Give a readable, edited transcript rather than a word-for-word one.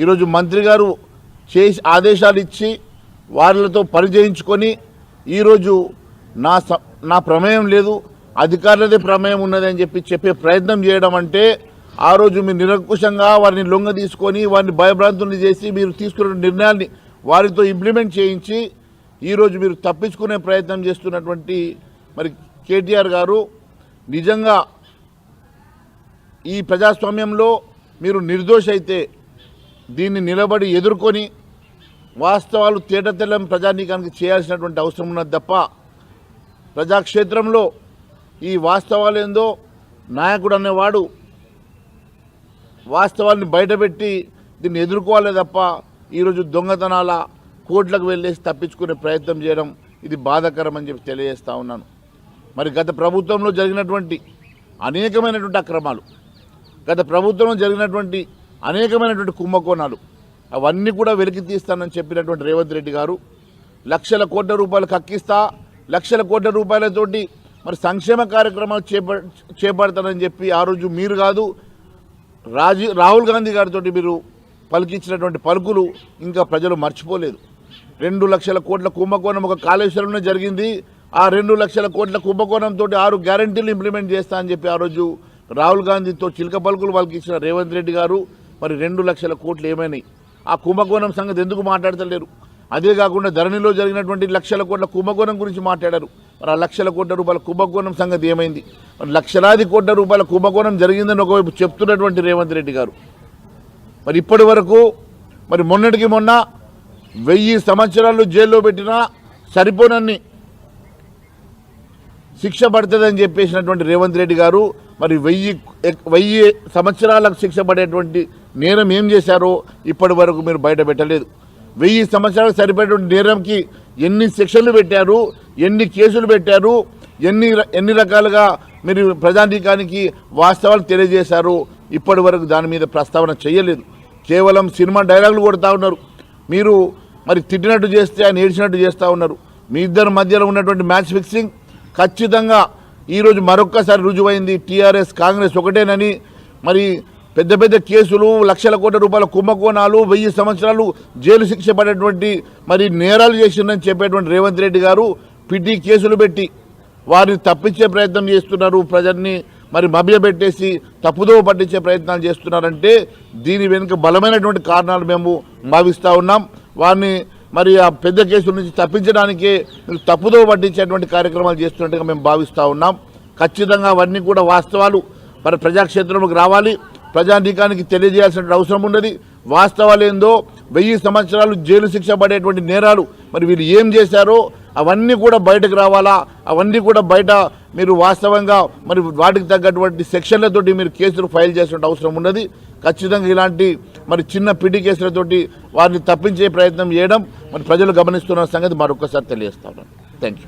ఈరోజు మంత్రి గారు చేసి ఆదేశాలు ఇచ్చి వాళ్ళతో పరిచయించుకొని ఈరోజు నా ప్రమేయం లేదు, అధికారులదే ప్రమేయం ఉన్నదని చెప్పే ప్రయత్నం చేయడం అంటే ఆ రోజు మీరు నిరంకుశంగా వారిని లొంగ తీసుకొని వారిని భయభ్రాంతుల్ని చేసి మీరు తీసుకున్న నిర్ణయాన్ని వారితో ఇంప్లిమెంట్ చేయించి ఈరోజు మీరు తప్పించుకునే ప్రయత్నం చేస్తున్నటువంటి మరి కేటీఆర్ గారు నిజంగా ఈ ప్రజాస్వామ్యంలో మీరు నిర్దోషి అయితే దీన్ని నిలబడి ఎదుర్కొని వాస్తవాలు తేటతెల్లం ప్రజానీకానికి చేయాల్సినటువంటి అవసరం ఉన్నది తప్ప ప్రజాక్షేత్రంలో ఈ వాస్తవాలు ఏందో నాయకుడు అనేవాడు వాస్తవాల్ని బయటపెట్టి దీన్ని ఎదుర్కోవాలి తప్ప ఈరోజు దొంగతనాల కోట్లకు వెళ్ళేసి తప్పించుకునే ప్రయత్నం చేయడం ఇది బాధాకరం అని చెప్పి తెలియజేస్తూ ఉన్నాను. మరి గత ప్రభుత్వంలో జరిగినటువంటి అనేకమైనటువంటి అక్రమాలు, గత ప్రభుత్వంలో జరిగినటువంటి అనేకమైనటువంటి కుంభకోణాలు అవన్నీ కూడా వెలికి తీస్తానని చెప్పినటువంటి రేవంత్ రెడ్డి గారు లక్షల కోట్ల రూపాయలు కక్కిస్తా, లక్షల కోట్ల రూపాయలతోటి మరి సంక్షేమ కార్యక్రమాలు చేపడతానని చెప్పి ఆ రోజు మీరు కాదు రాహుల్ గాంధీ గారితో మీరు పలికించినటువంటి పలుకులు ఇంకా ప్రజలు మర్చిపోలేదు. 2 లక్షల కోట్ల కుంభకోణం ఒక కాళేశ్వరంలో జరిగింది. ఆ 2 లక్షల కోట్ల కుంభకోణంతో 6 గ్యారంటీలు ఇంప్లిమెంట్ చేస్తా అని చెప్పి ఆ రోజు రాహుల్ గాంధీతో చిలక పలుకులు పలికించిన రేవంత్ రెడ్డి గారు మరి 2 లక్షల కోట్లు ఏమైనాయి? ఆ కుంభకోణం సంగతి ఎందుకు మాట్లాడతలేరు? అదే కాకుండా ధరణిలో జరిగినటువంటి లక్షల కోట్ల కుంభకోణం గురించి మాట్లాడారు. మరి ఆ లక్షల కోట్ల రూపాయల కుంభకోణం సంగతి ఏమైంది? మరి లక్షలాది కోట్ల రూపాయల కుంభకోణం జరిగిందని ఒకవైపు చెప్తున్నటువంటి రేవంత్ రెడ్డి గారు మరి ఇప్పటి వరకు మరి మొన్నటికి మొన్న 1000 సంవత్సరాలు జైల్లో పెట్టినా సరిపోనన్ని శిక్ష పడుతుందని చెప్పేసినటువంటి రేవంత్ రెడ్డి గారు మరి 1000 సంవత్సరాలకు శిక్ష పడేటువంటి నేరం ఏం చేశారో ఇప్పటి వరకు మీరు బయట పెట్టలేదు. 1000 సంవత్సరాలకు సరిపడేటువంటి నేరంకి ఎన్ని శిక్షలు పెట్టారు, ఎన్ని కేసులు పెట్టారు, ఎన్ని రకాలుగా మీరు ప్రజానీకానికి వాస్తవాలు తెలియజేశారు, ఇప్పటి వరకు దాని మీద ప్రస్తావన చేయలేదు. కేవలం సినిమా డైలాగులు కొడతా ఉన్నారు. మీరు మరి తిట్టినట్టు చేస్తే ఆయన ఏడ్చినట్టు చేస్తూ ఉన్నారు. మీ ఇద్దరి మధ్యలో ఉన్నటువంటి మ్యాచ్ ఫిక్సింగ్ ఖచ్చితంగా ఈరోజు మరొక్కసారి రుజువైంది. టీఆర్ఎస్ కాంగ్రెస్ ఒకటేనని మరి పెద్ద పెద్ద కేసులు, లక్షల కోట్ల రూపాయల కుంభకోణాలు, 1000 సంవత్సరాలు జైలు శిక్ష పడేటువంటి మరి నేరాలు చేసిందని చెప్పేటువంటి రేవంత్ రెడ్డి గారు పిటి కేసులు పెట్టి వారిని తప్పించే ప్రయత్నం చేస్తున్నారు. ప్రజల్ని మరి మభ్యపెట్టేసి తప్పుదోవ పట్టించే ప్రయత్నాలు చేస్తున్నారంటే దీని వెనుక బలమైనటువంటి కారణాలు మేము భావిస్తూ ఉన్నాం. వారిని మరి ఆ పెద్ద కేసుల నుంచి తప్పించడానికే మీరు తప్పుదోవ పట్టించేటువంటి కార్యక్రమాలు చేస్తున్నట్టుగా మేము భావిస్తూ ఉన్నాం. ఖచ్చితంగా అవన్నీ కూడా వాస్తవాలు మరి ప్రజాక్షేత్రంలోకి రావాలి, ప్రజానీకానికి తెలియజేయాల్సిన అవసరం ఉన్నది. వాస్తవాలు ఏందో 1000 సంవత్సరాలు జైలు శిక్ష పడేటువంటి నేరాలు మరి వీళ్ళు ఏం చేశారో అవన్నీ కూడా బయటకు రావాలా. అవన్నీ కూడా బయట మీరు వాస్తవంగా మరి వాటికి తగ్గటువంటి సెక్షన్లతోటి మీరు కేసులు ఫైల్ చేసిన అవసరం ఉన్నది. ఖచ్చితంగా ఇలాంటి మరి చిన్న పిటి కేసులతోటి వారిని తప్పించే ప్రయత్నం చేయడం మరి ప్రజలు గమనిస్తున్న సంగతి మరొకసారి తెలియజేస్తాను. Thank you.